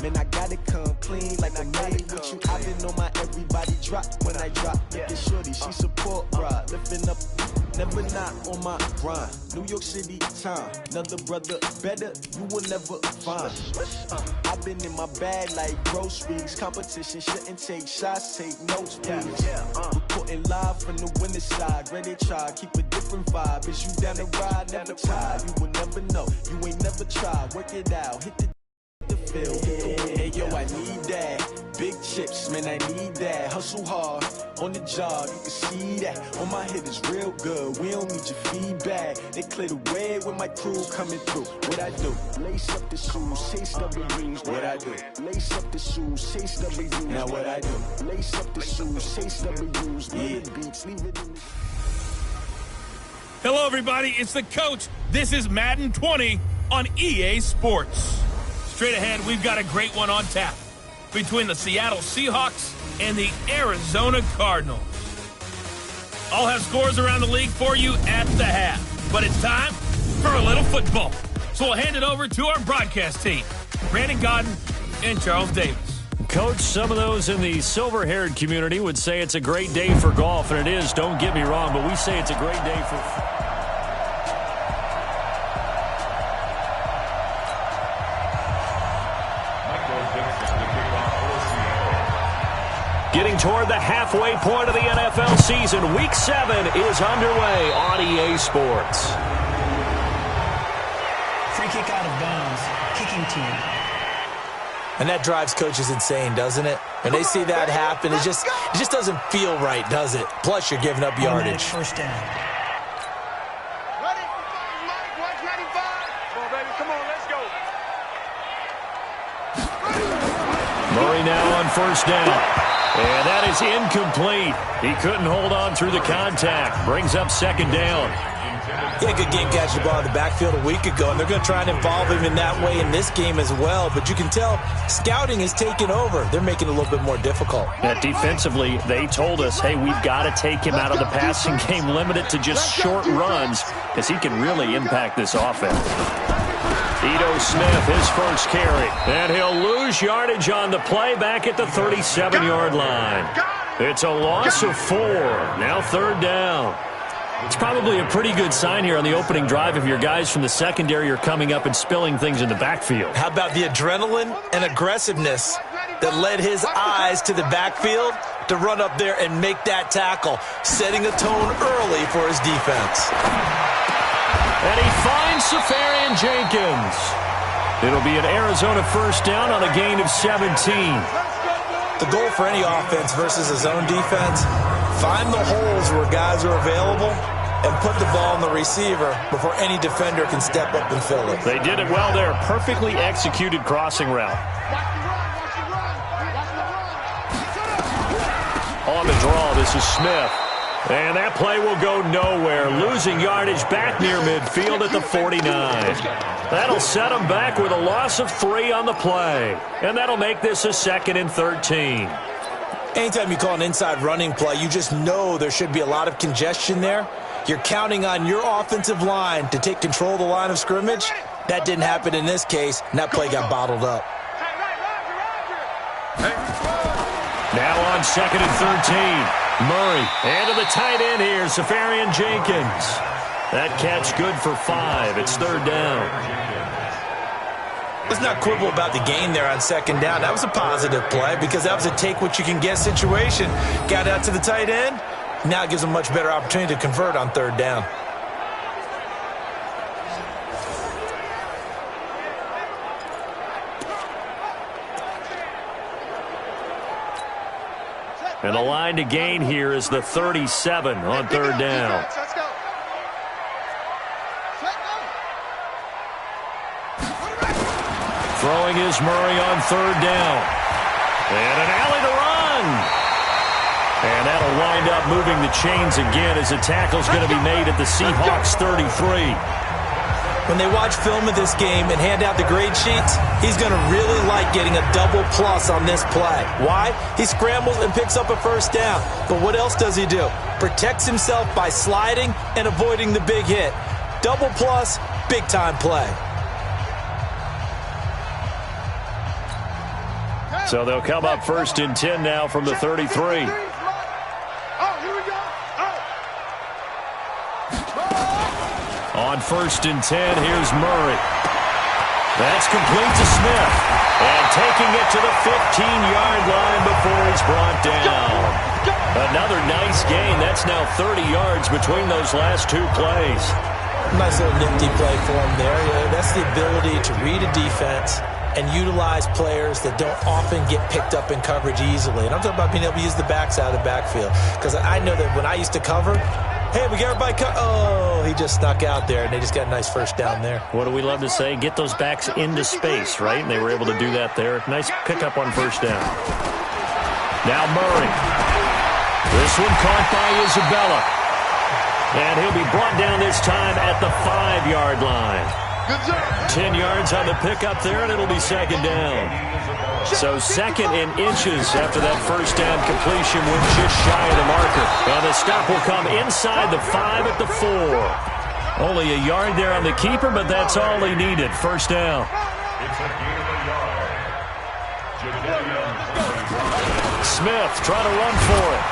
Man, I gotta come clean like I'm made with you. I've been on my everybody drop when I drop. Look at shorty, she support ride. Lifting up, never not on my grind. New York City time, another brother better, you will never find. I've been in my bag like groceries. Competition shouldn't take shots, take notes, please. Reporting live from the winning side. Ready to try, keep a different vibe. Is you down the ride, never tired. You will never know, you ain't never tried. Work it out, hit the field. Hey yo, I need that. Big chips, man, I need that. Hustle hard on the job, you can see that. On my head is real good, we don't need your feedback. They clear the way with my crew coming through. What I do? Lace up the shoes, chase W's. What I do? Lace up the shoes, chase W's. Now what I do? Lace up the shoes, chase W's. Yeah. Beats, leave it in the... Hello, everybody. It's the coach. This is Madden 20 on EA Sports. Straight ahead, we've got a great one on tap between the Seattle Sehawks and the Arizona Cardinals. I'll have scores around the league for you at the half, but it's time for a little football. So we'll hand it over to our broadcast team, Brandon Godden and Charles Davis. Coach, some of those in the silver-haired community would say it's a great day for golf, and it is, don't get me wrong, but we say it's a great day for... Getting toward the halfway point of the NFL season, Week 7 is underway on EA Sports. Free kick out of bounds, kicking team. And that drives coaches insane, doesn't it? When they see that happen, it just doesn't feel right, does it? Plus, you're giving up yardage. First down. Ready? Mike, watch 95. Come on, baby. Come on, let's go. Murray now on first down. And that is incomplete. He couldn't hold on through the contact. Brings up second down. He had a good game catching the ball in the backfield a week ago, and they're going to try and involve him in that way in this game as well. But you can tell scouting is taking over. They're making it a little bit more difficult. Defensively, they told us, hey, we've got to take him out of the passing game, limit it to just short runs, because he can really impact this offense. Ito Smith, his first carry. And he'll lose yardage on the play back at the 37-yard line. It's a loss of 4. Now third down. It's probably a pretty good sign here on the opening drive if your guys from the secondary are coming up and spilling things in the backfield. How about the adrenaline and aggressiveness that led his eyes to the backfield to run up there and make that tackle, setting a tone early for his defense. And he finds Seferian Jenkins. It'll be an Arizona first down on a gain of 17. The goal for any offense versus a zone defense, find the holes where guys are available and put the ball on the receiver before any defender can step up and fill it. They did it well there. Perfectly executed crossing route. On the draw, this is Smith. And that play will go nowhere, losing yardage back near midfield at the 49. That'll set them back with a loss of 3 on the play. And that'll make this a 2nd and 13. Anytime you call an inside running play, you just know there should be a lot of congestion there. You're counting on your offensive line to take control of the line of scrimmage. That didn't happen in this case, and that play got bottled up. Now on 2nd and 13. Murray, and to the tight end here, Seferian Jenkins. That catch good for 5. It's third down. Let's not quibble about the gain there on second down. That was a positive play because that was a take-what-you-can-get situation. Got out to the tight end. Now it gives them a much better opportunity to convert on third down. And the line to gain here is the 37 on third down. Throwing is Murray on third down. And an alley to run. And that'll wind up moving the chains again as the tackle's going to be made at the Seahawks 33. When they watch film of this game and hand out the grade sheets, he's going to really like getting a double plus on this play. Why? He scrambles and picks up a first down. But what else does he do? Protects himself by sliding and avoiding the big hit. Double plus, big-time play. So they'll come up 1st and 10 now from the 33. On 1st and 10, here's Murray. That's complete to Smith. And taking it to the 15-yard line before he's brought down. Another nice gain. That's now 30 yards between those last two plays. Nice little nifty play for him there. Yeah, that's the ability to read a defense and utilize players that don't often get picked up in coverage easily. And I'm talking about being able to use the backs out of the backfield. Because I know that when I used to cover, hey, we got everybody cut. Oh, he just snuck out there, and they just got a nice first down there. What do we love to say? Get those backs into space, right? And they were able to do that there. Nice pickup on first down. Now Murray. This one caught by Isabella. And he'll be brought down this time at the 5-yard line. 10 yards on the pickup there, and it'll be second down. So 2nd and inches after that first down completion went just shy of the marker. And the stop will come inside the 5 at the 4. Only a yard there on the keeper, but that's all he needed. First down. Smith trying to run for it.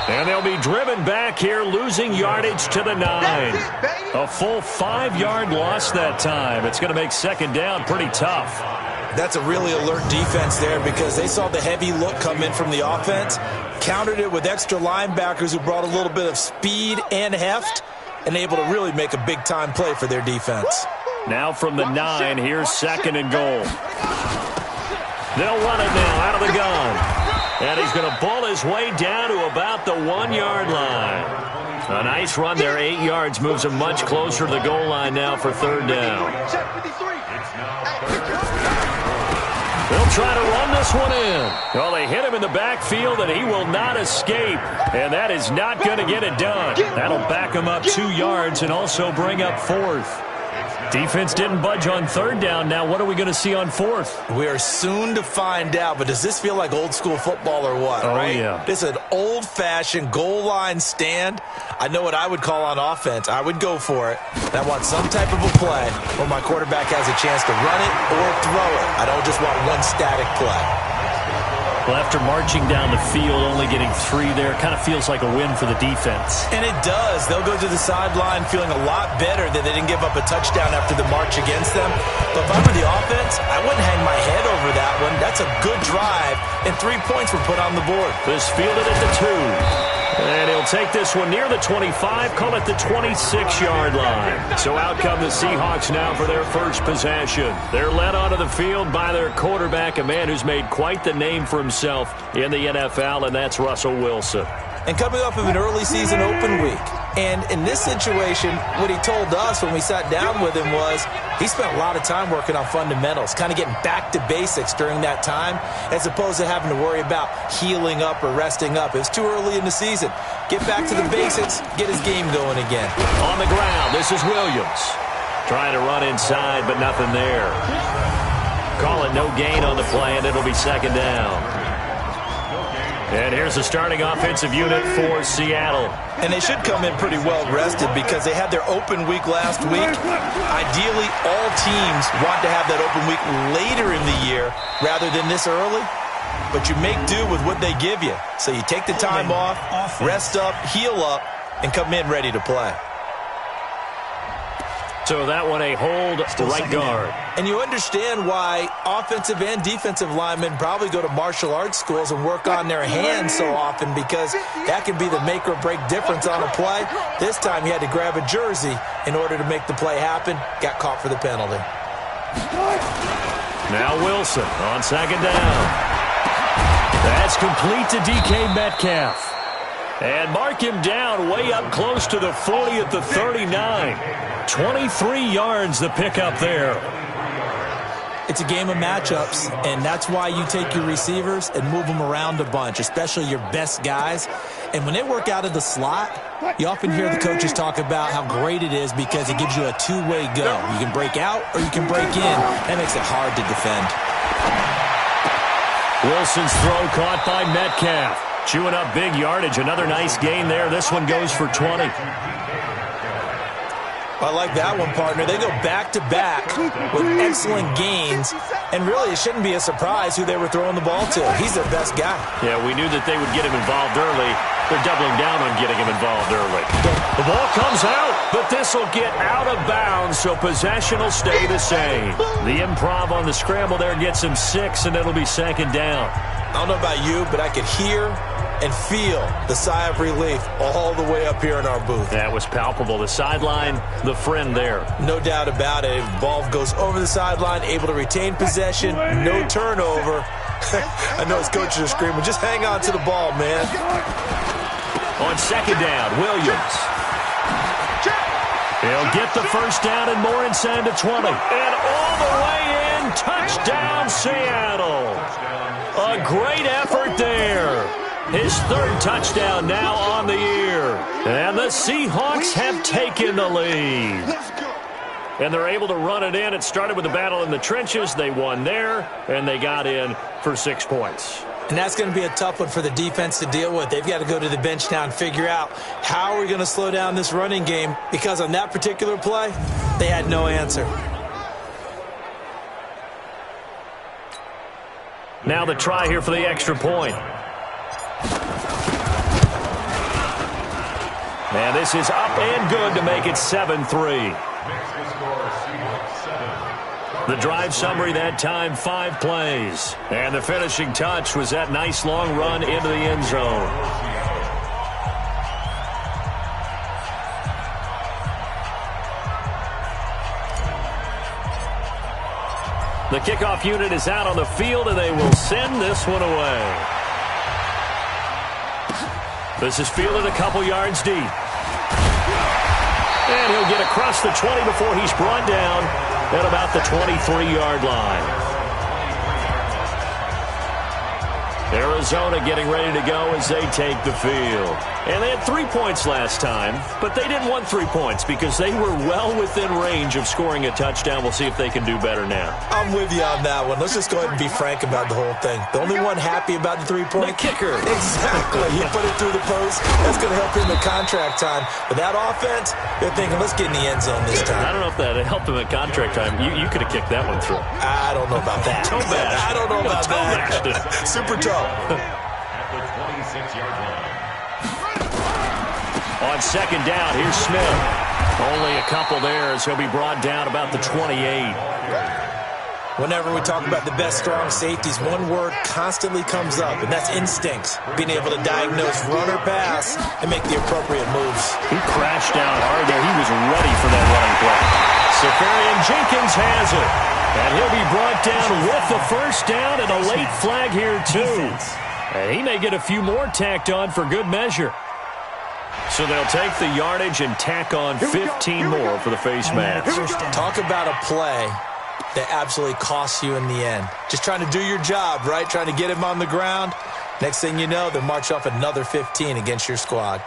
And they'll be driven back here, losing yardage to the 9. A full 5-yard loss that time. It's going to make second down pretty tough. That's a really alert defense there because they saw the heavy look come in from the offense, countered it with extra linebackers who brought a little bit of speed and heft, and able to really make a big-time play for their defense. Now from the 9, here's 2nd and goal. They'll run it now out of the gun. And he's going to pull his way down to about the 1-yard line. A nice run there, 8 yards, moves him much closer to the goal line now for third down. They'll try to run this one in. Well, they hit him in the backfield, and he will not escape. And that is not going to get it done. That'll back him up 2 yards and also bring up 4th. Defense didn't budge on third down. Now what are we going to see on 4th? We are soon to find out, but does this feel like old school football or what? Oh, right? Yeah. This is an old-fashioned goal line stand. I know what I would call on offense. I would go for it. And I want some type of a play where my quarterback has a chance to run it or throw it. I don't just want one static play. Well, after marching down the field, only getting 3 there, kind of feels like a win for the defense. And it does. They'll go to the sideline feeling a lot better that they didn't give up a touchdown after the march against them. But if I were the offense, I wouldn't hang my head over that one. That's a good drive, and 3 points were put on the board. This fielded at the 2. And he'll take this one near the 25, call it the 26-yard line. So out come the Seahawks now for their first possession. They're led onto the field by their quarterback, a man who's made quite the name for himself in the NFL, and that's Russell Wilson. And coming off of an early season open week. And in this situation, what he told us when we sat down with him was he spent a lot of time working on fundamentals, kind of getting back to basics during that time, as opposed to having to worry about healing up or resting up. It was too early in the season. Get back to the basics, get his game going again. On the ground, this is Williams. Trying to run inside, but nothing there. Call it no gain on the play, and it'll be second down. And here's the starting offensive unit for Seattle. And they should come in pretty well rested because they had their open week last week. Ideally, all teams want to have that open week later in the year rather than this early. But you make do with what they give you. So you take the time off, rest up, heal up, and come in ready to play. So that one a hold right guard. And you understand why offensive and defensive linemen probably go to martial arts schools and work on their hands so often, because that can be the make or break difference on a play. This time he had to grab a jersey in order to make the play happen. Got caught for the penalty. Now Wilson on second down. That's complete to DK Metcalf. And mark him down way up close to the 40 at the 39. 23 yards the pickup there. It's a game of matchups, and that's why you take your receivers and move them around a bunch, especially your best guys. And when they work out of the slot, you often hear the coaches talk about how great it is because it gives you a two-way go. You can break out or you can break in. That makes it hard to defend. Wilson's throw caught by Metcalf. Chewing up big yardage. Another nice gain there. This one goes for 20. I like that one, partner. They go back-to-back with excellent gains, and really it shouldn't be a surprise who they were throwing the ball to. He's their best guy. Yeah, we knew that they would get him involved early. They're doubling down on getting him involved early. The ball comes out, but this will get out of bounds, so possession will stay the same. The improv on the scramble there gets him 6, and it'll be second down. I don't know about you, but I could hear and feel the sigh of relief all the way up here in our booth. That was palpable. The sideline, the friend there. No doubt about it. Ball goes over the sideline, able to retain possession, no turnover. I know his coaches are screaming, just hang on to the ball, man. On second down, Williams. He'll get the first down and more inside the 20. And all the way in, touchdown Seattle. A great effort there. His third touchdown now on the year. And the Seahawks have taken the lead. And they're able to run it in. It started with a battle in the trenches. They won there, and they got in for 6 points. And that's going to be a tough one for the defense to deal with. They've got to go to the bench now and figure out how are we going to slow down this running game, because on that particular play, they had no answer. Now the try here for the extra point. And this is up and good to make it 7-3. The drive summary that time, 5 plays. And the finishing touch was that nice long run into the end zone. The kickoff unit is out on the field, and they will send this one away. This is fielded a couple yards deep. And he'll get across the 20 before he's brought down at about the 23-yard line. Arizona getting ready to go as they take the field. And they had 3 points last time, but they didn't want 3 points because they were well within range of scoring a touchdown. We'll see if they can do better now. I'm with you on that one. Let's just go ahead and be frank about the whole thing. The only one happy about the 3-point? The kicker. Exactly. He put it through the post. That's going to help him in contract time. But that offense, they're thinking, let's get in the end zone this time. I don't know if that helped him at contract time. You could have kicked that one through. I don't know about that. Toe bash. I don't know about that. Super toe. At the 26-yard line. On second down, here's Smith. Only a couple there as he'll be brought down about the 28. Whenever we talk about the best strong safeties, one word constantly comes up, and that's instincts. Being able to diagnose run or pass and make the appropriate moves. He crashed down hard there. He was ready for that running play. Safarian Jenkins has it. And he'll be brought down with the first down and a late flag here, too. And he may get a few more tacked on for good measure. So they'll take the yardage and tack on 15 more for the face mask. Talk about a play that absolutely costs you in the end. Just trying to do your job, right? Trying to get him on the ground. Next thing you know, they'll march off another 15 against your squad.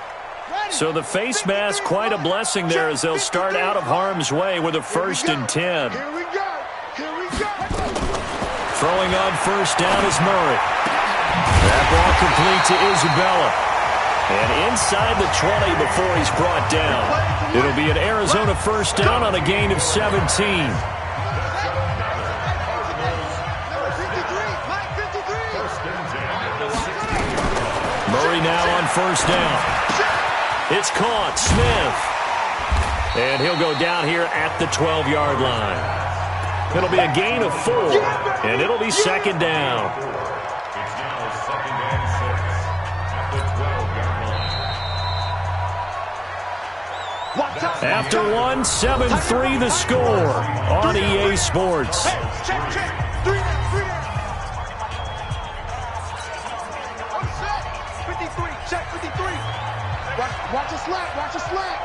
So the face mask, quite a blessing there as they'll start out of harm's way with a 1st and 10. Here we go. Here we go. Throwing on first down is Murray. That ball complete to Isabella. And inside the 20 before he's brought down. It'll be an Arizona first down on a gain of 17. Murray now on first down. It's caught. Smith. And he'll go down here at the 12-yard line. It'll be a gain of 4, and it'll be second down. It's now second and 6 at the 12-yard line. After one, 7-3 the score on EA Sports. Check. 3 down. 53. Check 53. Watch a slap. Watch a slap.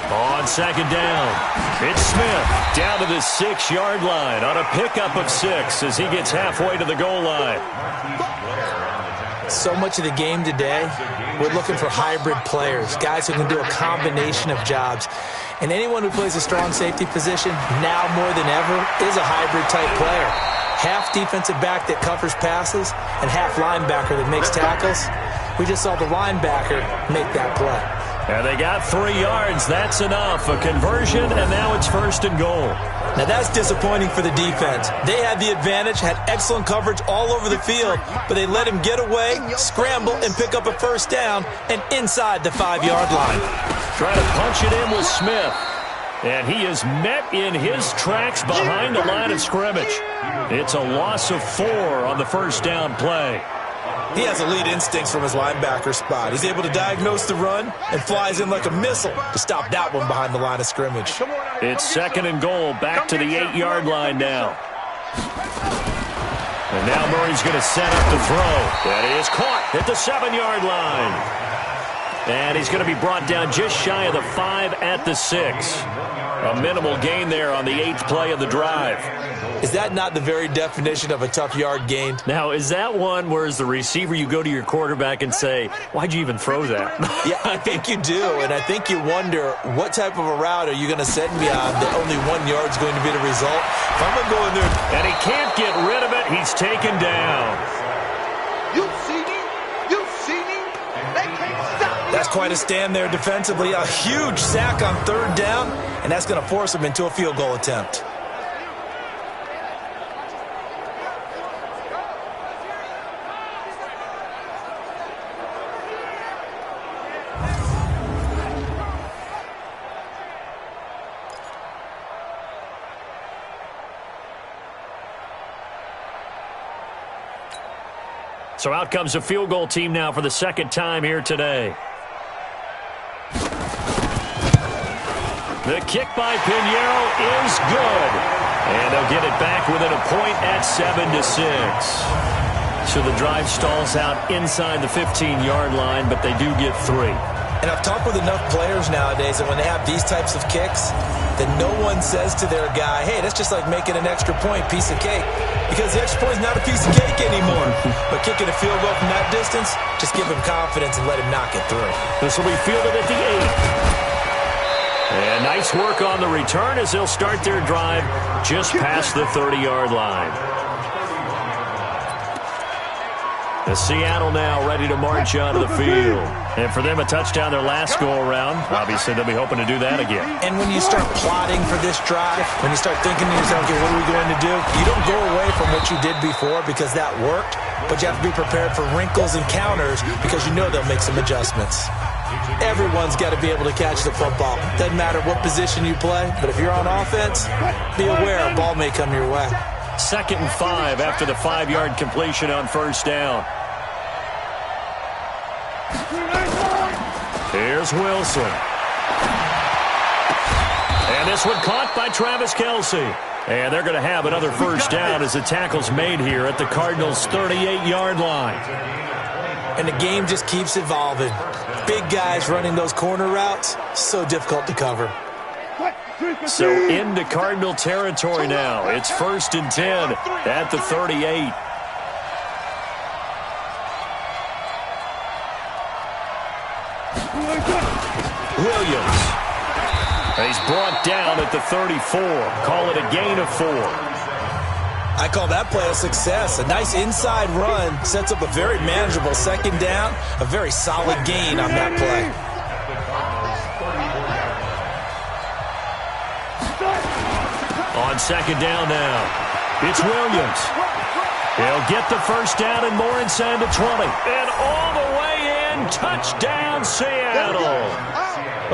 On second down, it's Smith down to the 6-yard line on a pickup of 6 as he gets halfway to the goal line. So much of the game today, we're looking for hybrid players, guys who can do a combination of jobs. And anyone who plays a strong safety position, now more than ever, is a hybrid-type player. Half defensive back that covers passes and half linebacker that makes tackles. We just saw the linebacker make that play. And they got 3 yards. That's enough. A conversion, and now it's 1st and goal. Now that's disappointing for the defense. They had the advantage, had excellent coverage all over the field, but they let him get away, scramble, and pick up a 1st down and inside the 5-yard line. Trying to punch it in with Smith. And he is met in his tracks behind the line of scrimmage. It's a loss of 4 on the 1st down play. He has elite instincts from his linebacker spot. He's able to diagnose the run and flies in like a missile to stop that one behind the line of scrimmage. It's 2nd and goal, back to the 8-yard line now. And now Murray's going to set up the throw. That is caught at the 7-yard line. And he's going to be brought down just shy of the 5 at the 6. A minimal gain there on the 8th play of the drive. Is that not the very definition of a tough yard gained? Now, is that one where as the receiver you go to your quarterback and say, why'd you even throw that? Yeah, I think you do, and I think you wonder what type of a route are you going to send me on that only 1 yard's going to be the result? If I'm going to go in there... And he can't get rid of it. He's taken down. You see me? You see me? They can't stop me. That's quite a stand there defensively. A huge sack on 3rd down, and that's going to force him into a field goal attempt. So out comes a field goal team now for the 2nd time here today. The kick by Pinheiro is good. And they'll get it back within a point at 7-6. So the drive stalls out inside the 15-yard line, but they do get 3. And I've talked with enough players nowadays that when they have these types of kicks, that no one says to their guy, hey, that's just like making an extra point, piece of cake. Because the extra point is not a piece of cake anymore. But kicking a field goal from that distance, just give him confidence and let him knock it through. This will be fielded at the 8. And nice work on the return as they'll start their drive just past the 30-yard line. The Seattle now ready to march onto the field. And for them, a touchdown their last go-around. Obviously, they'll be hoping to do that again. And when you start plotting for this drive, when you start thinking to yourself, okay, what are we going to do? You don't go away from what you did before because that worked, but you have to be prepared for wrinkles and counters because you know they'll make some adjustments. Everyone's got to be able to catch the football. Doesn't matter what position you play, but if you're on offense, be aware a ball may come your way. 2nd and 5 after the 5-yard completion on 1st down. Here's Wilson. And this one caught by Travis Kelce. And they're going to have another 1st down as the tackle's made here at the Cardinals' 38-yard line. And the game just keeps evolving. Big guys running those corner routes, so difficult to cover. So into Cardinal territory now. It's 1st and 10 at the 38. Williams. He's brought down at the 34. Call it a gain of 4. I call that play a success. A nice inside run sets up a very manageable 2nd down. A very solid gain on that play. On 2nd down now, it's Williams. He'll get the 1st down and more inside the 20. And all the way in, touchdown Seattle.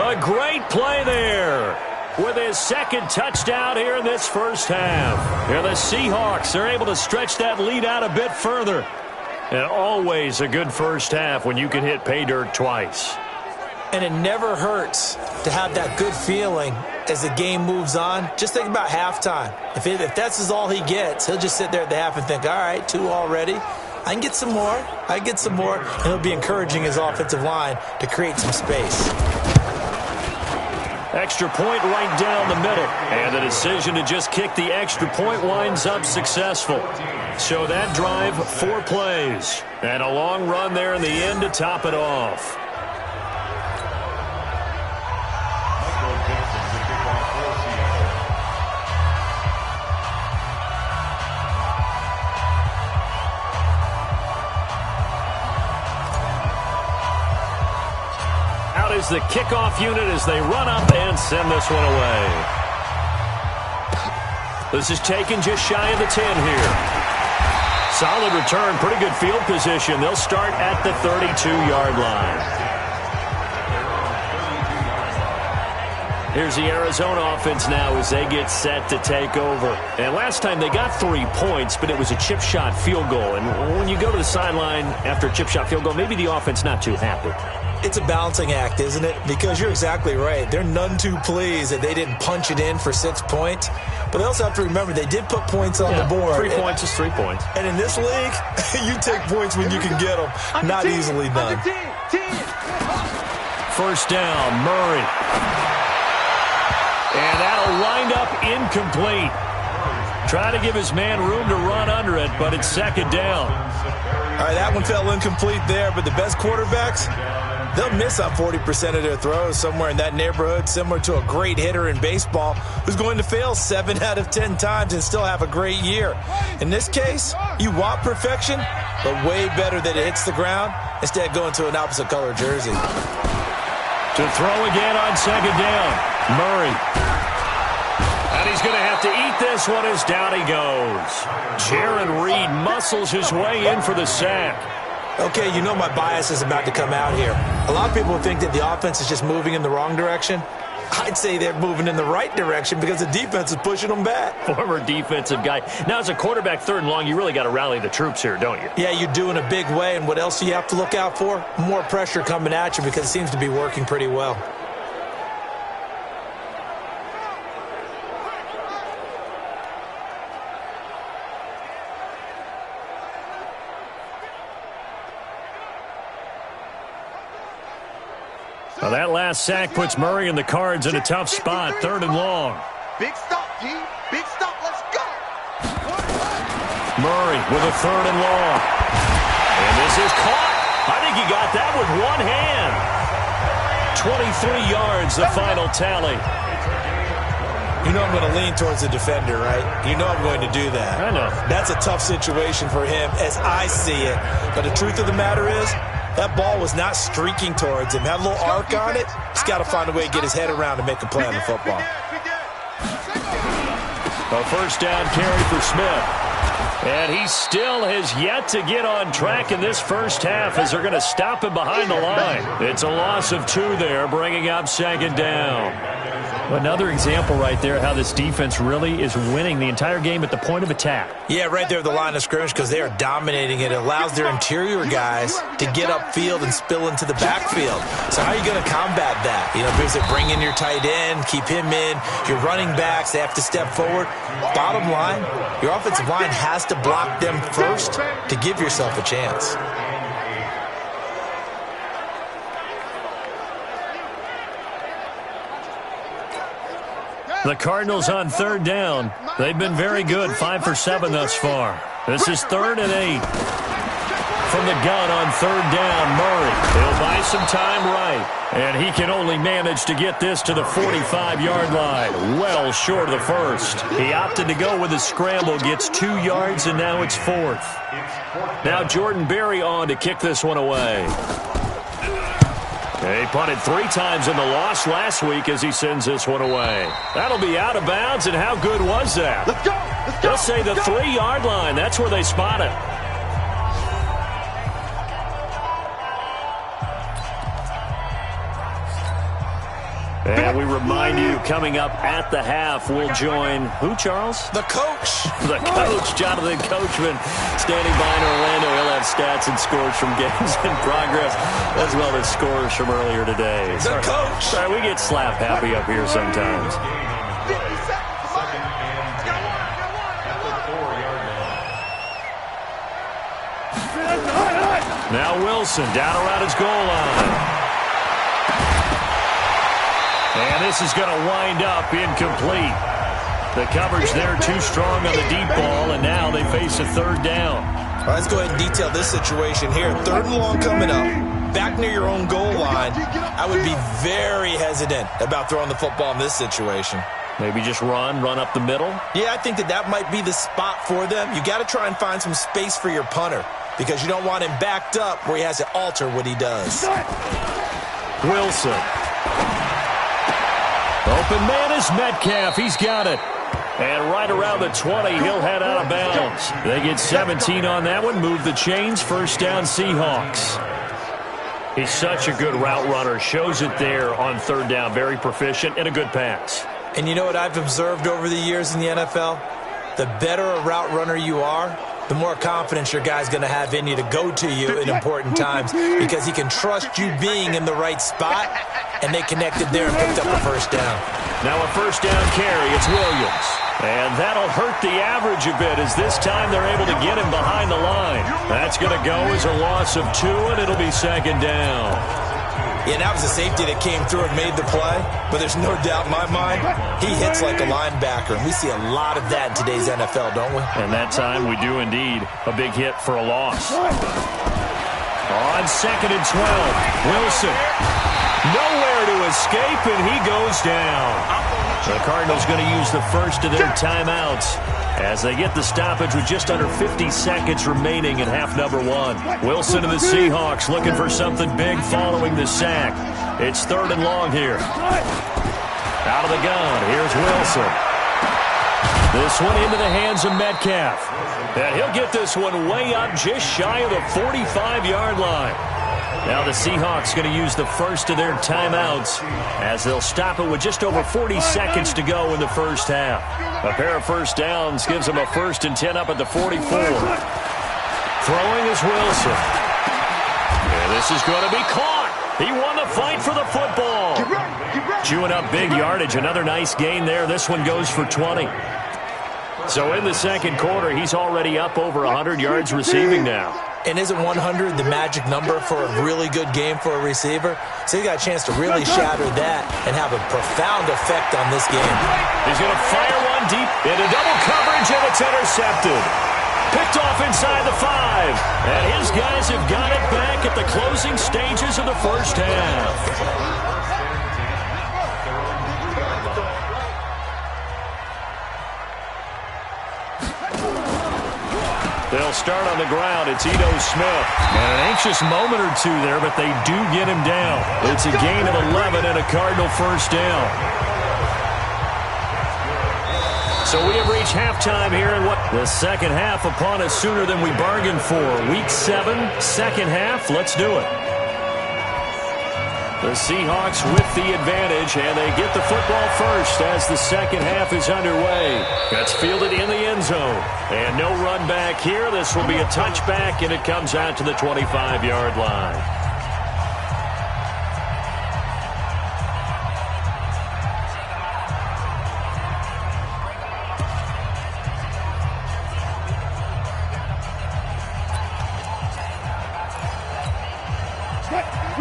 A great play there with his 2nd touchdown here in this 1st half. Here the Seahawks are able to stretch that lead out a bit further. And always a good 1st half when you can hit pay dirt twice. And it never hurts to have that good feeling as the game moves on. Just think about halftime. If that's all he gets, he'll just sit there at the half and think, all right, 2 already. I can get some more. I can get some more. And he'll be encouraging his offensive line to create some space. Extra point right down the middle. And the decision to just kick the extra point winds up successful. So that drive, 4 plays. And a long run there in the end to top it off. out is the kickoff unit as they run up and send this one away. This is taken just shy of the 10 here. Solid return, pretty good field position. They'll start at the 32-yard line. Here's the Arizona offense now as they get set to take over. And last time they got 3 points, but it was a chip shot field goal. And when you go to the sideline after a chip shot field goal, maybe the offense not too happy. It's a balancing act, isn't it? Because you're exactly right. They're none too pleased that they didn't punch it in for 6 points. But they also have to remember they did put points on the board. 3 points is 3 points. And in this league, you take points when you can get them. Not easily done. First down, Murray. And that'll wind up incomplete. Trying to give his man room to run under it, but it's second down. All right, that one fell incomplete there, but the best quarterbacks, they'll miss on 40% of their throws somewhere in that neighborhood, similar to a great hitter in baseball who's going to fail 7 out of 10 times and still have a great year. In this case, you want perfection, but way better that it hits the ground instead of going to an opposite color jersey. To throw again on second down, Murray. And he's going to have to eat this one as down he goes. Jaron Reed muscles his way in for the sack. Okay, you know my bias is about to come out here. A lot of people think that the offense is just moving in the wrong direction. I'd say they're moving in the right direction because the defense is pushing them back. Former defensive guy. Now, as a quarterback, third and long, you really got to rally the troops here, don't you? Yeah, you do in a big way. And what else do you have to look out for? More pressure coming at you because it seems to be working pretty well. Well, that last sack puts Murray and the Cards in a tough spot, third and long. Big stop, G. Big stop. Let's go. Murray with a third and long. And this is caught. I think he got that with one hand. 23 yards, the final tally. You know I'm going to lean towards the defender, right? You know I'm going to do that. I know. That's a tough situation for him as I see it. But the truth of the matter is, that ball was not streaking towards him. Had a little arc on it. He's got to find a way to get his head around and make a play on the football. A first down carry for Smith. And he still has yet to get on track in this first half as they're going to stop him behind the line. It's a loss of 2 there, bringing up second down. Another example right there how this defense really is winning the entire game at the point of attack. Yeah, right there at the line of scrimmage because they are dominating it. It allows their interior guys to get upfield and spill into the backfield. So how are you going to combat that? You know, because they bring in your tight end, keep him in. Your running backs, they have to step forward. Bottom line, your offensive line has to block them first to give yourself a chance. The Cardinals on third down. They've been very good, 5 for 7 thus far. This is 3rd and 8. From the gun on third down, Murray. He'll buy some time right. And he can only manage to get this to the 45-yard line. Well short of the first. He opted to go with a scramble, gets 2 yards, and now it's 4th. Now Jordan Berry on to kick this one away. He punted 3 times in the loss last week as he sends this one away. That'll be out of bounds, and how good was that? Let's go. Let's go. They'll say the 3-yard line. That's where they spot it. And we remind you, coming up at the half, we'll join who, Charles? The coach. The coach, Jonathan Coachman, standing by in Orlando. He'll have stats and scores from games in progress, as well as scores from earlier today. The coach. Sorry, we get slap happy up here sometimes. 50 seconds. Come on. Now Wilson down around his goal line. And this is going to wind up incomplete. The coverage there too strong on the deep ball, and now they face a third down. All right, let's go ahead and detail this situation here. 3rd and long coming up, back near your own goal line. I would be very hesitant about throwing the football in this situation. Maybe just run up the middle? Yeah, I think that might be the spot for them. You got to try and find some space for your punter because you don't want him backed up where he has to alter what he does. Wilson. Open man is Metcalf. He's got it. And right around the 20, he'll head out of bounds. They get 17 on that one. Move the chains. First down, Seahawks. He's such a good route runner. Shows it there on third down. Very proficient and a good pass. And you know what I've observed over the years in the NFL? The better a route runner you are, the more confidence your guy's going to have in you to go to you in important times because he can trust you being in the right spot, and they connected there and picked up a first down. Now a first down carry. It's Williams. And that'll hurt the average a bit as this time they're able to get him behind the line. That's going to go as a loss of 2, and it'll be second down. Yeah, that was a safety that came through and made the play, but there's no doubt in my mind, he hits like a linebacker, and we see a lot of that in today's NFL, don't we? And that time we do indeed. A big hit for a loss. On second and 12, Wilson. Nowhere to escape, and he goes down. The Cardinals going to use the first of their timeouts as they get the stoppage with just under 50 seconds remaining in half number 1. Wilson and the Seahawks looking for something big following the sack. It's third and long here. Out of the gun, here's Wilson. This one into the hands of Metcalf. And he'll get this one way up just shy of the 45-yard line. Now the Seahawks going to use the first of their timeouts as they'll stop it with just over 40 seconds to go in the first half. A pair of first downs gives them a 1st and 10 up at the 44. Throwing is Wilson. And this is going to be caught. He won the fight for the football. Chewing up big yardage. Another nice gain there. This one goes for 20. So in the second quarter, he's already up over 100 yards receiving now. And isn't 100 the magic number for a really good game for a receiver? So he got a chance to really shatter that and have a profound effect on this game. He's going to fire one deep into double coverage, and it's intercepted. Picked off inside the 5. And his guys have got it back at the closing stages of the first half. They'll start on the ground. It's Ito Smith. And an anxious moment or two there, but they do get him down. It's a gain of 11 and a Cardinal first down. So we have reached halftime here in the second half upon us sooner than we bargained for. Week 7, second half. Let's do it. The Seahawks with the advantage, and they get the football first as the second half is underway. That's fielded in the end zone. And no run back here. This will be a touchback, and it comes out to the 25-yard line.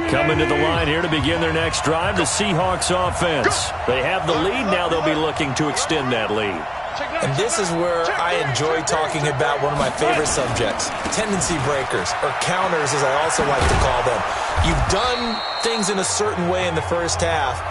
Coming to the line here to begin their next drive, the Seahawks offense. They have the lead. Now they'll be looking to extend that lead. And this is where I enjoy talking about one of my favorite subjects, tendency breakers, or counters as I also like to call them. You've done things in a certain way in the first half,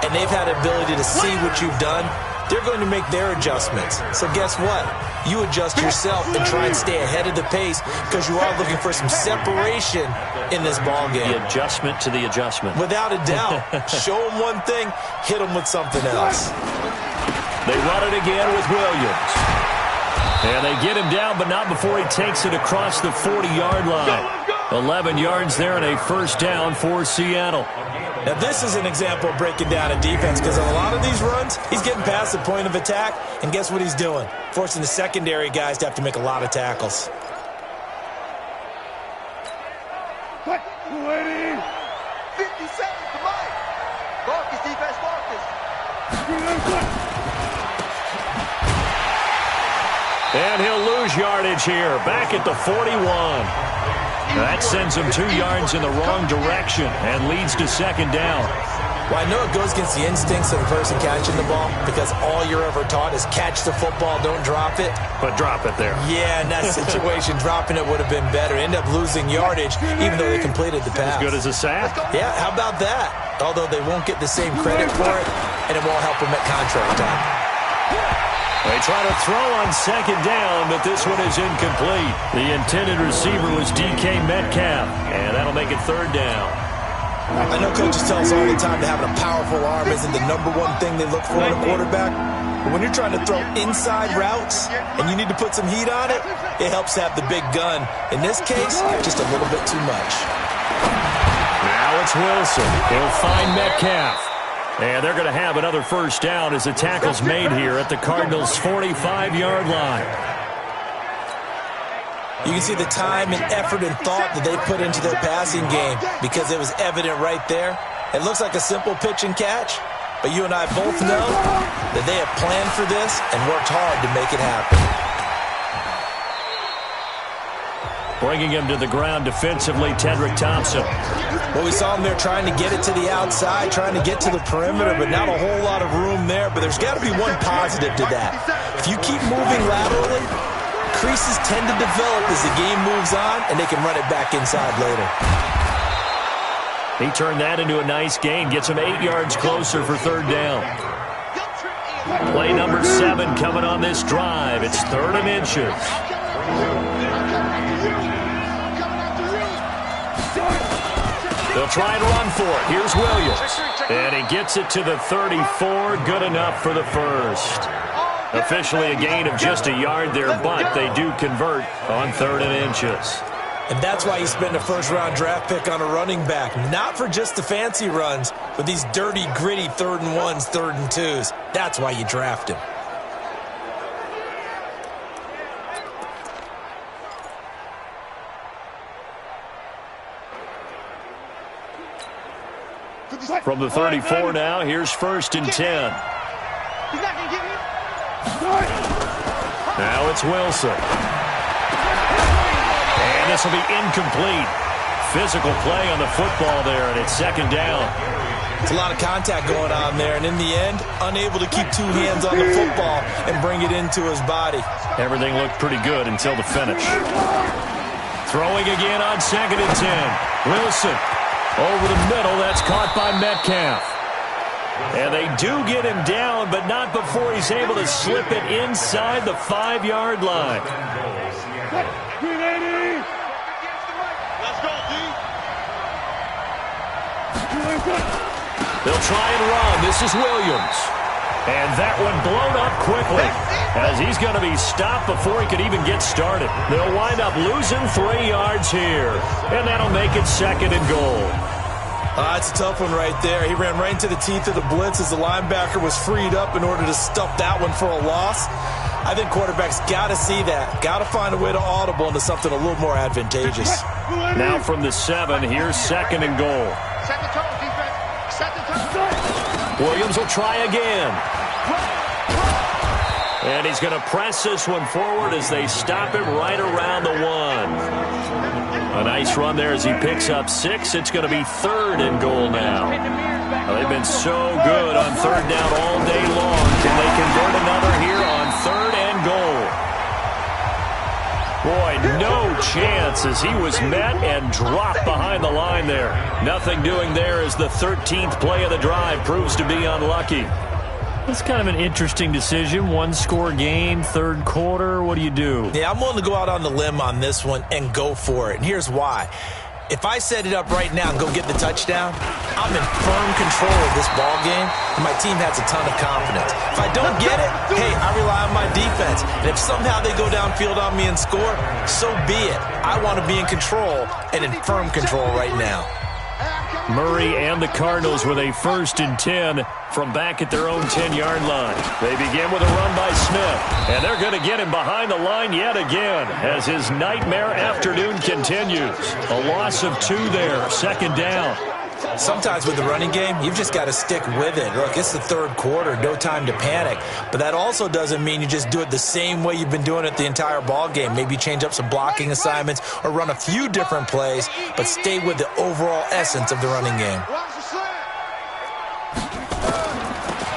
and they've had the ability to see what you've done. They're going to make their adjustments. So guess what? You adjust yourself and try and stay ahead of the pace because you are looking for some separation in this ball game. The adjustment to the adjustment. Without a doubt. Show them one thing, hit them with something else. They run it again with Williams. And they get him down, but not before he takes it across the 40-yard line. 11 yards there and a first down for Seattle. Now, this is an example of breaking down a defense because on a lot of these runs, he's getting past the point of attack, and guess what he's doing? Forcing the secondary guys to have to make a lot of tackles. 50 seconds to Mike. Marcus, defense, Marcus. And he'll lose yardage here, back at the 41. That sends him 2 yards in the wrong direction and leads to second down. Well, I know it goes against the instincts of the person catching the ball because all you're ever taught is catch the football, don't drop it. But drop it there. Yeah, in that situation, dropping it would have been better. End up losing yardage even though they completed the pass. As good as a sack. Yeah, how about that? Although they won't get the same credit for it, and it won't help them at contract time. They try to throw on second down, but this one is incomplete. The intended receiver was DK Metcalf, and that'll make it third down. I know coaches tell us all the time that having a powerful arm isn't the #1 thing they look for in a quarterback. But when you're trying to throw inside routes and you need to put some heat on it, it helps to have the big gun. In this case, just a little bit too much. Now it's Wilson. He'll find Metcalf. And they're going to have another first down as the tackle's made here at the Cardinals' 45-yard line. You can see the time and effort and thought that they put into their passing game because it was evident right there. It looks like a simple pitch and catch, but you and I both know that they have planned for this and worked hard to make it happen. Bringing him to the ground defensively, Tedrick Thompson. Well, we saw him there trying to get it to the outside, trying to get to the perimeter, but not a whole lot of room there. But there's got to be one positive to that. If you keep moving laterally, creases tend to develop as the game moves on, and they can run it back inside later. He turned that into a nice gain, gets him 8 yards closer for third down. Play number 7 coming on this drive. It's 3rd and inches. They'll try and run for it. Here's Williams. And he gets it to the 34. Good enough for the first. Officially a gain of just a yard there, but they do convert on 3rd and inches. And that's why you spend a first-round draft pick on a running back. Not for just the fancy runs, but these dirty, gritty 3rd and 1s, 3rd and 2s. That's why you draft him. From the 34 now, here's 1st and 10. He's not going to get me. Now it's Wilson. And this will be incomplete. Physical play on the football there, and it's 2nd down. It's a lot of contact going on there, and in the end, unable to keep 2 hands on the football and bring it into his body. Everything looked pretty good until the finish. Throwing again on 2nd and 10. Wilson over the middle. That's caught by Metcalf. And they do get him down, but not before he's able to slip it inside the 5-yard line. Let's go, D. They'll try and run. This is Williams. And that one blown up quickly as he's going to be stopped before he could even get started. They'll wind up losing 3 yards here. And that'll make it 2nd and goal. It's a tough one right there. He ran right into the teeth of the blitz as the linebacker was freed up in order to stuff that one for a loss. I think quarterbacks got to see that. Got to find a way to audible into something a little more advantageous. Now from the 7, here's 2nd and goal. Set the tone, defense. Set the tone. Williams will try again. And he's going to press this one forward as they stop him right around the 1. A nice run there as he picks up 6. It's going to be 3rd and goal now. They've been so good on 3rd down all day long. Can they convert another here on 3rd and goal? Boy, no chance as he was met and dropped behind the line there. Nothing doing there as the 13th play of the drive proves to be unlucky. It's kind of an interesting decision. 1-score game, 3rd quarter. What do you do? Yeah, I'm willing to go out on the limb on this one and go for it. And here's why. If I set it up right now and go get the touchdown, I'm in firm control of this ball game, and my team has a ton of confidence. If I don't get it, hey, I rely on my defense. And if somehow they go downfield on me and score, so be it. I want to be in control and in firm control right now. Murray and the Cardinals with a 1st and 10 from back at their own 10-yard line. They begin with a run by Smith, and they're going to get him behind the line yet again as his nightmare afternoon continues. A loss of 2 there, 2nd down. Sometimes with the running game, you've just got to stick with it. Look, it's the 3rd quarter, no time to panic. But that also doesn't mean you just do it the same way you've been doing it the entire ball game. Maybe change up some blocking assignments or run a few different plays, but stay with the overall essence of the running game.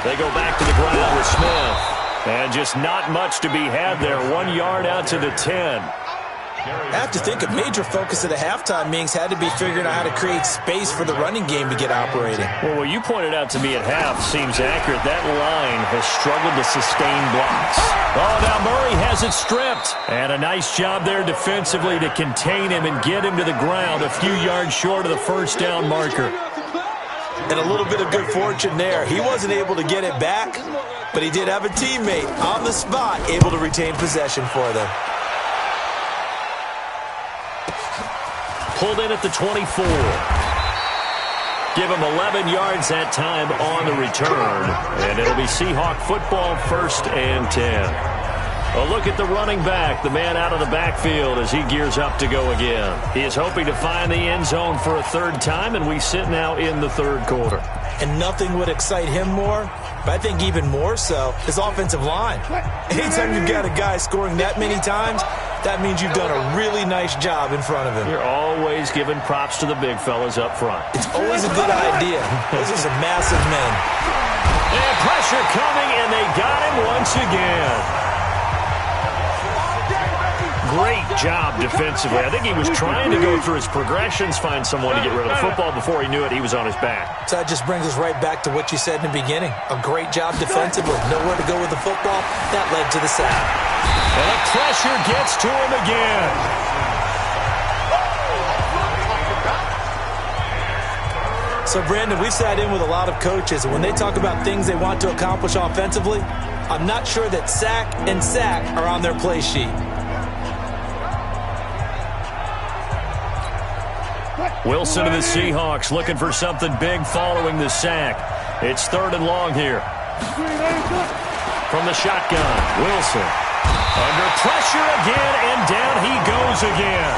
They go back to the ground with Smith. And just not much to be had there. 1 yard out to the 10. I have to think a major focus of the halftime meetings had to be figuring out how to create space for the running game to get operating. Well, what you pointed out to me at half seems accurate. That line has struggled to sustain blocks. Oh, now Murray has it stripped. And a nice job there defensively to contain him and get him to the ground a few yards short of the 1st down marker. And a little bit of good fortune there. He wasn't able to get it back, but he did have a teammate on the spot able to retain possession for them. Pulled in at the 24. Give him 11 yards that time on the return. And it'll be Seahawk football, 1st and 10. A look at the running back, the man out of the backfield as he gears up to go again. He is hoping to find the end zone for a 3rd time, and we sit now in the 3rd quarter. And nothing would excite him more, but I think even more so, his offensive line. Anytime you've got a guy scoring that many times, that means you've done a really nice job in front of him. You're always giving props to the big fellas up front. It's always a good idea. Those are some massive men. And pressure coming, and they got him once again. Great job defensively. I think he was trying to go through his progressions, find someone to get rid of the football. Before he knew it, he was on his back. So that just brings us right back to what you said in the beginning. A great job defensively. Nowhere to go with the football. That led to the sack. And the pressure gets to him again. So, Brandon, we've sat in with a lot of coaches, and when they talk about things they want to accomplish offensively, I'm not sure that sack and sack are on their play sheet. Wilson to the Seahawks looking for something big following the sack. It's 3rd and long here. From the shotgun, Wilson. Under pressure again, and down he goes again.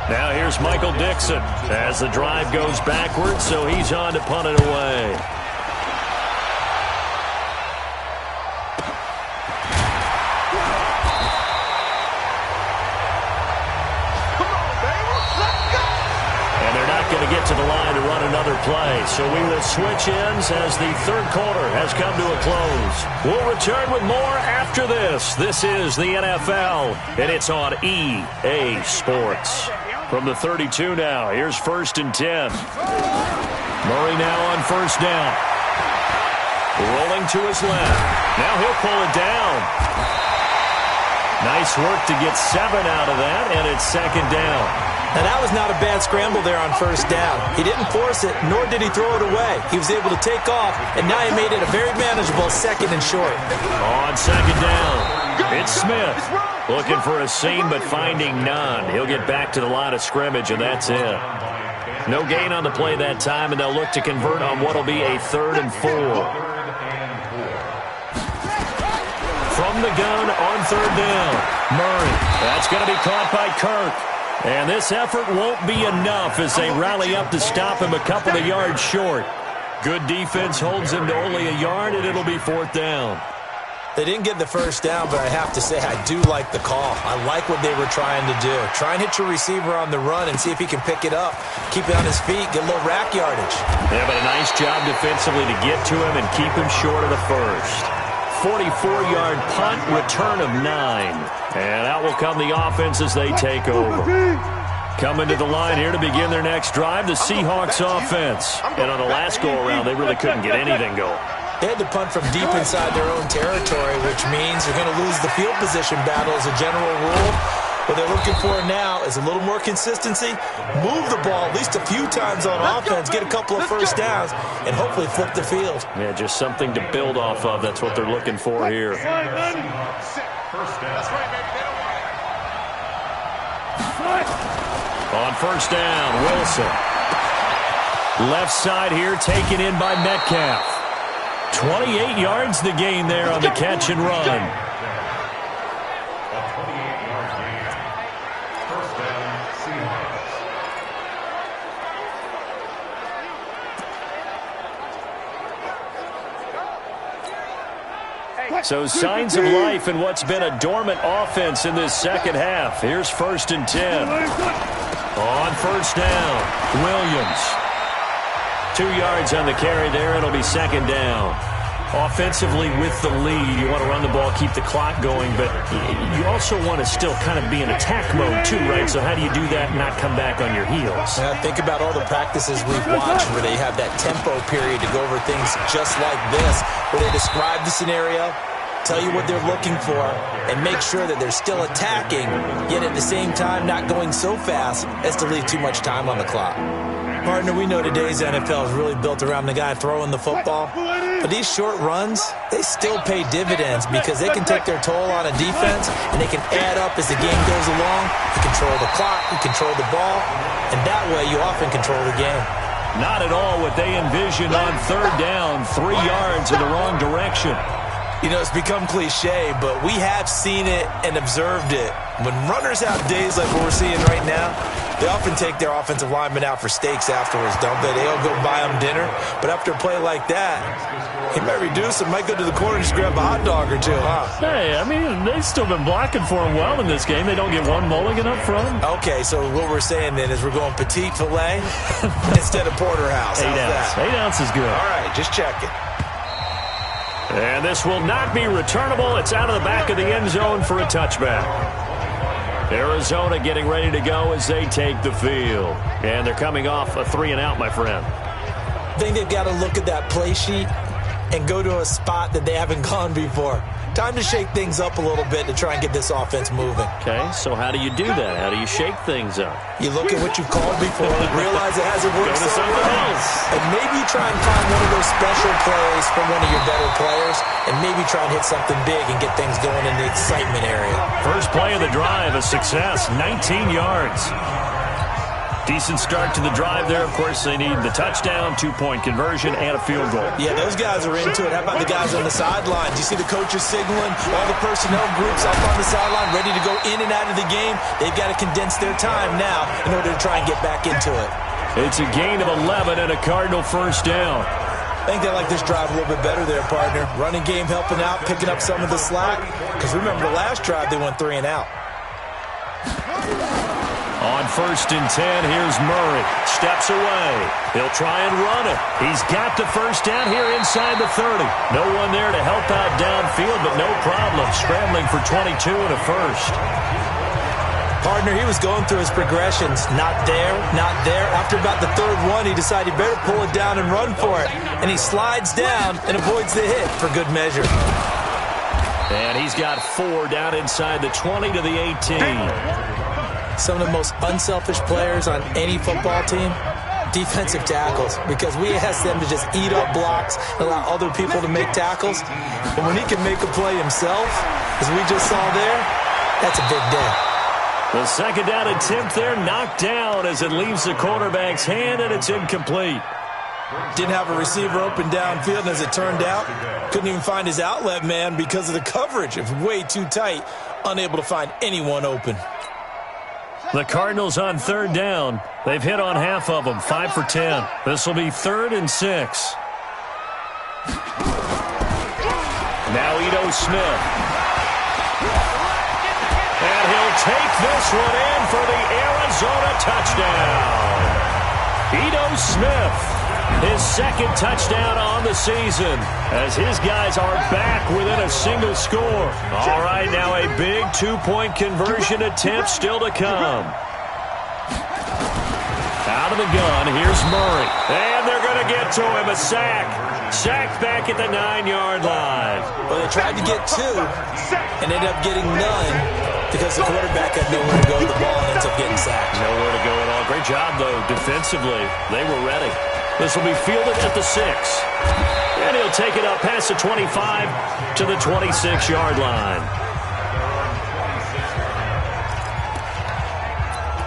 Now here's Michael Dixon as the drive goes backwards, so he's on to punt it away. Going to get to the line to run another play. So we will switch ends as the 3rd quarter has come to a close. We'll return with more after this. This is the NFL, and it's on EA Sports. From the 32 now, here's 1st and 10. Murray now on 1st down. Rolling to his left. Now he'll pull it down. Nice work to get 7 out of that, and it's 2nd down. Now, that was not a bad scramble there on 1st down. He didn't force it, nor did he throw it away. He was able to take off, and now he made it a very manageable 2nd and short. On 2nd down, it's Smith. Looking for a seam, but finding none. He'll get back to the line of scrimmage, and that's it. No gain on the play that time, and they'll look to convert on what will be a 3rd and 4. From the gun on 3rd down, Murray. That's going to be caught by Kirk. And this effort won't be enough as they rally up to stop him a couple of yards short. Good defense holds him to only a yard, and it'll be 4th down. They didn't get the 1st down, but I have to say I do like the call. I like what they were trying to do. Try and hit your receiver on the run and see if he can pick it up. Keep it on his feet, get a little rack yardage. Yeah, but a nice job defensively to get to him and keep him short of the 1st. 44-yard punt, return of 9. And out will come the offense as they take over. Coming to the line here to begin their next drive, the Seahawks offense. And on the last go-around, they really couldn't get anything going. They had to punt from deep inside their own territory, which means they're going to lose the field position battle as a general rule. What they're looking for now is a little more consistency, move the ball at least a few times on offense, get a couple of 1st downs, and hopefully flip the field. Yeah, just something to build off of. That's what they're looking for here. On 1st down, Wilson. Left side here taken in by Metcalf. 28 yards the gain there on the catch and run. So signs of life in what's been a dormant offense in this 2nd half. Here's 1st and 10. On 1st down, Williams. 2 yards on the carry there. It'll be 2nd down. Offensively with the lead, you want to run the ball, keep the clock going, but you also want to still kind of be in attack mode too, right? So how do you do that and not come back on your heels? Yeah, think about all the practices we've watched where they have that tempo period to go over things just like this, where they describe the scenario, tell you what they're looking for, and make sure that they're still attacking, yet at the same time not going so fast as to leave too much time on the clock. Partner, we know today's NFL is really built around the guy throwing the football, but these short runs, they still pay dividends because they can take their toll on a defense, and they can add up as the game goes along. You control the clock, you control the ball, and that way you often control the game. Not at all what they envisioned on third down, 3 yards in the wrong direction. You know, it's become cliche, but we have seen it and observed it. When runners have days like what we're seeing right now, they often take their offensive linemen out for steaks afterwards, don't they? They'll go buy them dinner. But after a play like that, he might reduce it, might go to the corner and just grab a hot dog or two, huh? Hey, I mean, they've still been blocking for him well in this game. They don't get one mulligan up front. Okay, so what we're saying then is we're going petite filet instead of porterhouse. 8 ounce. 8 ounce is good. All right, just checking. And this will not be returnable. It's out of the back of the end zone for a touchback. Arizona getting ready to go as they take the field. And they're coming off a 3-and-out, my friend. I think they've got to look at that play sheet and go to a spot that they haven't gone before. Time to shake things up a little bit to try and get this offense moving. Okay, so how do you do that? How do you shake things up? You look at what you've called before, realize it hasn't worked Go to so something well. else. And maybe try and find one of those special plays from one of your better players, and maybe try and hit something big and get things going in the excitement area. First play of the drive, a success, 19 yards. Decent start to the drive there. Of course, they need the touchdown, 2-point conversion, and a field goal. Yeah, those guys are into it. How about the guys on the sidelines? You see the coaches signaling, all the personnel groups up on the sideline ready to go in and out of the game. They've got to condense their time now in order to try and get back into it. It's a gain of 11 and a Cardinal first down. I think they like this drive a little bit better there, partner. Running game helping out, picking up some of the slack. Because remember, the last drive they went 3-and-out. On 1st and 10, here's Murray. Steps away. He'll try and run it. He's got the first down here inside the 30. No one there to help out downfield, but no problem. Scrambling for 22 and a first. Partner, he was going through his progressions. Not there, not there. After about the third one, he decided he better pull it down and run for it. And he slides down and avoids the hit for good measure. And he's got 4 down inside the 20 to the 18. Some of the most unselfish players on any football team, defensive tackles, because we ask them to just eat up blocks and allow other people to make tackles. But when he can make a play himself, as we just saw there, that's a big day. The second down attempt there knocked down as it leaves the quarterback's hand, and it's incomplete. Didn't have a receiver open downfield, and as it turned out, couldn't even find his outlet man because of the coverage. It was way too tight, unable to find anyone open. The Cardinals on third down. They've hit on half of them, 5 for 10. This will be 3rd and 6. Now Ito Smith. And he'll take this one in for the Arizona touchdown. Ito Smith. His second touchdown on the season as his guys are back within a single score. All right, now a big 2-point conversion attempt still to come. Out of the gun, here's Murray. And they're going to get to him, a sack. Sacked back at the 9-yard line. Well, they tried to get 2 and ended up getting none because the quarterback had nowhere to go. The ball ends up getting sacked. Nowhere to go at all. Great job, though, defensively. They were ready. This will be fielded at the 6. And he'll take it up past the 25 to the 26-yard line.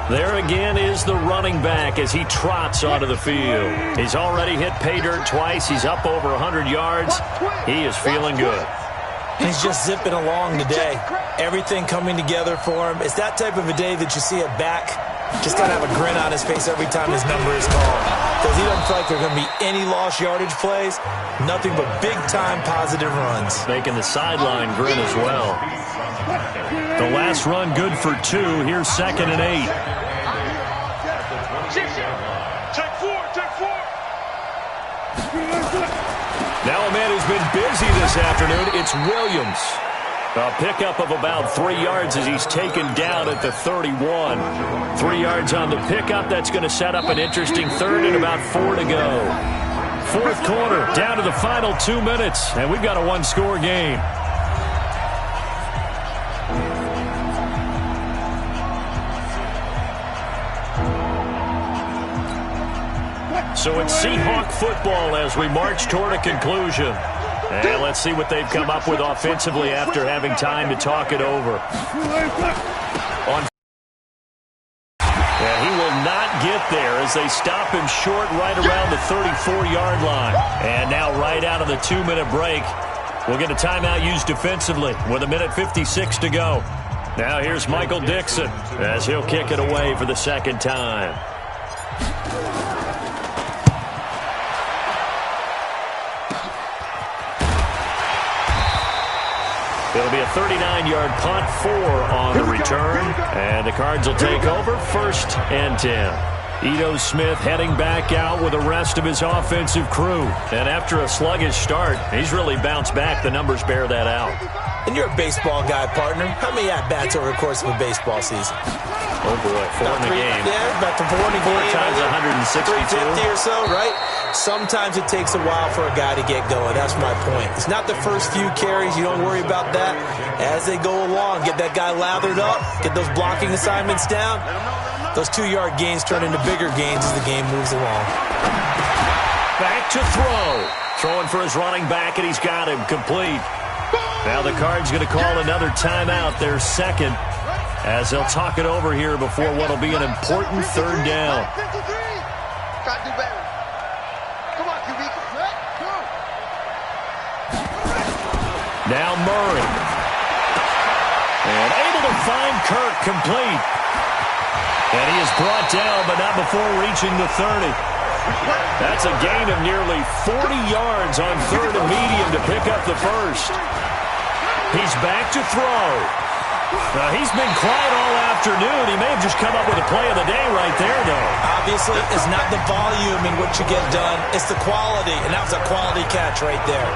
There again is the running back as he trots onto the field. He's already hit pay dirt twice. He's up over 100 yards. He is feeling good. He's just zipping along today. Everything coming together for him. It's that type of a day that you see a back just got to have a grin on his face every time his number is called. Because he doesn't feel like there are going to be any lost yardage plays. Nothing but big-time positive runs. Making the sideline grin as well. The last run good for 2. Here's 2nd and 8. Take 4. Now a man who's been busy this afternoon, it's Williams. A pickup of about 3 yards as he's taken down at the 31. 3 yards on the pickup. That's going to set up an interesting 3rd and about 4 to go. 4th quarter, down to the final 2 minutes, and we've got a 1-score game. So it's Seahawk football as we march toward a conclusion. And let's see what they've come up with offensively after having time to talk it over. And he will not get there as they stop him short right around the 34-yard line. And now right out of the 2-minute break, we'll get a timeout used defensively with 1:56 to go. Now here's Michael Dixon as he'll kick it away for the second time. It'll be a 39-yard punt, 4 on the return. And the Cards will take over, 1st and 10. Ito Smith heading back out with the rest of his offensive crew. And after a sluggish start, he's really bounced back. The numbers bear that out. And you're a baseball guy, partner. How many at-bats over the course of a baseball season? Oh, boy, 4 in the game. Yeah, about the 4 in the game. 4 times 162. 350 or so, right? Sometimes it takes a while for a guy to get going. That's my point. It's not the first few carries. You don't worry about that. As they go along, get that guy lathered up, get those blocking assignments down. Those 2-yard gains turn into bigger gains as the game moves along. Back to throw. Throwing for his running back, and he's got him complete. Now the Cards going to call another timeout, their second, as they'll talk it over here before what will be an important 3rd down. Now Murray. And able to find Kirk complete. And he is brought down, but not before reaching the 30. That's a gain of nearly 40 yards on 3rd and medium to pick up the first. He's back to throw. Now, he's been quiet all afternoon. He may have just come up with a play of the day right there, though. Obviously, it's not the volume in what you get done. It's the quality, and that was a quality catch right there.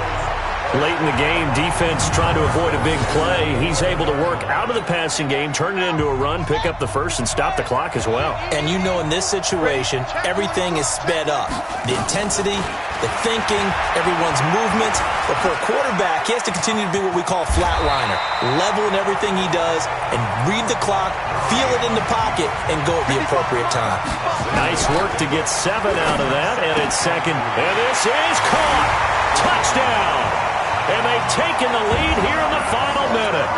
Late in the game, defense trying to avoid a big play. He's able to work out of the passing game, turn it into a run, pick up the first, and stop the clock as well. And you know in this situation, everything is sped up. The intensity, the thinking, everyone's movement. But for a quarterback, he has to continue to be what we call a flatliner. Level in everything he does and read the clock, feel it in the pocket, and go at the appropriate time. Nice work to get 7 out of that, and it's second. And this is caught. Touchdown. And they've taken the lead here in the final minute.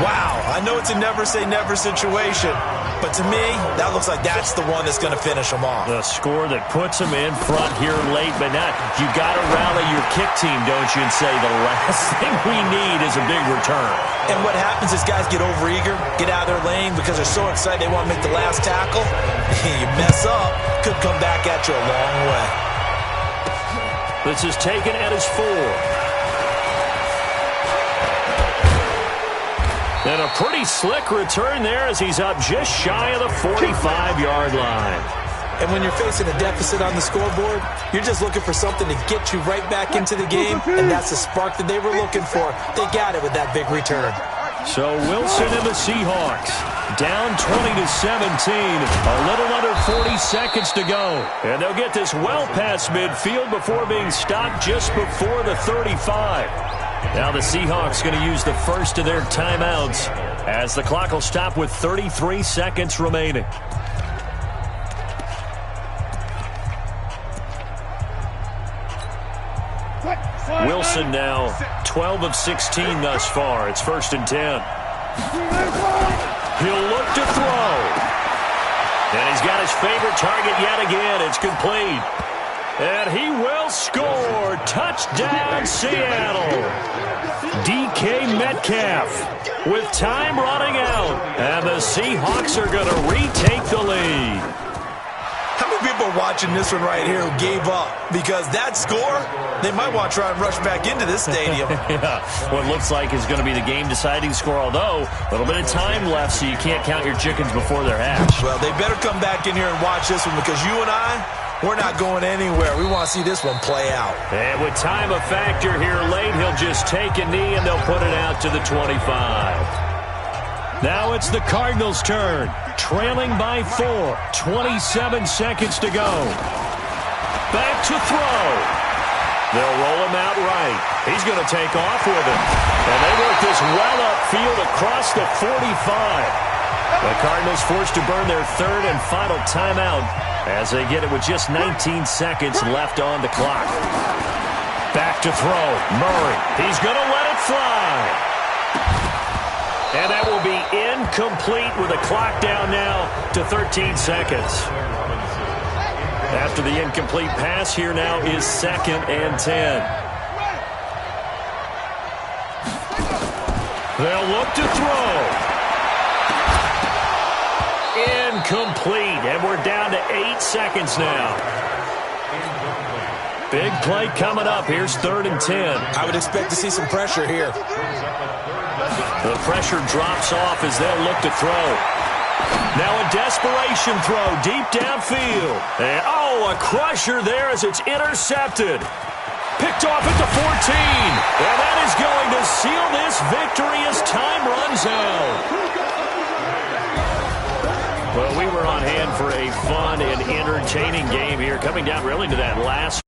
Wow, I know it's a never-say-never situation, but to me, that looks like that's the one that's going to finish them off. The score that puts them in front here late, but not. You got to rally your kick team, don't you, and say the last thing we need is a big return. And what happens is guys get overeager, get out of their lane because they're so excited they want to make the last tackle. You mess up, could come back at you a long way. This is taken at his 4. And a pretty slick return there as he's up just shy of the 45-yard line. And when you're facing a deficit on the scoreboard, you're just looking for something to get you right back into the game, and that's the spark that they were looking for. They got it with that big return. So Wilson and the Seahawks down 20-17, a little under 40 seconds to go. And they'll get this well past midfield before being stopped just before the 35. Now the Seahawks going to use the first of their timeouts as the clock will stop with 33 seconds remaining. Wilson now 12 of 16 thus far. It's 1st and 10. He'll look to throw. And he's got his favorite target yet again. It's complete. And he will score. Touchdown, Seattle. DK Metcalf with time running out. And the Seahawks are going to retake the lead. How many people are watching this one right here who gave up? Because that score, they might want to try and rush back into this stadium. Yeah, what looks like is going to be the game-deciding score, although a little bit of time left, so you can't count your chickens before they're hatched. Well, they better come back in here and watch this one because you and I, we're not going anywhere. We want to see this one play out. And with time a factor here late, he'll just take a knee and they'll put it out to the 25. Now it's the Cardinals' turn, trailing by 4, 27 seconds to go. Back to throw. They'll roll him out right. He's going to take off with it. And they work this well upfield across the 45. The Cardinals forced to burn their third and final timeout as they get it with just 19 seconds left on the clock. Back to throw. Murray. He's going to let it fly. And that will be incomplete with the clock down now to 13 seconds. After the incomplete pass, here now is 2nd and 10. They'll look to throw. Incomplete, and we're down to 8 seconds now. Big play coming up. Here's 3rd and 10. I would expect to see some pressure here. The pressure drops off as they'll look to throw. Now a desperation throw deep downfield. And, a crusher there as it's intercepted. Picked off at the 14. And that is going to seal this victory as time runs out. Well, we were on hand for a fun and entertaining game here, coming down really to that last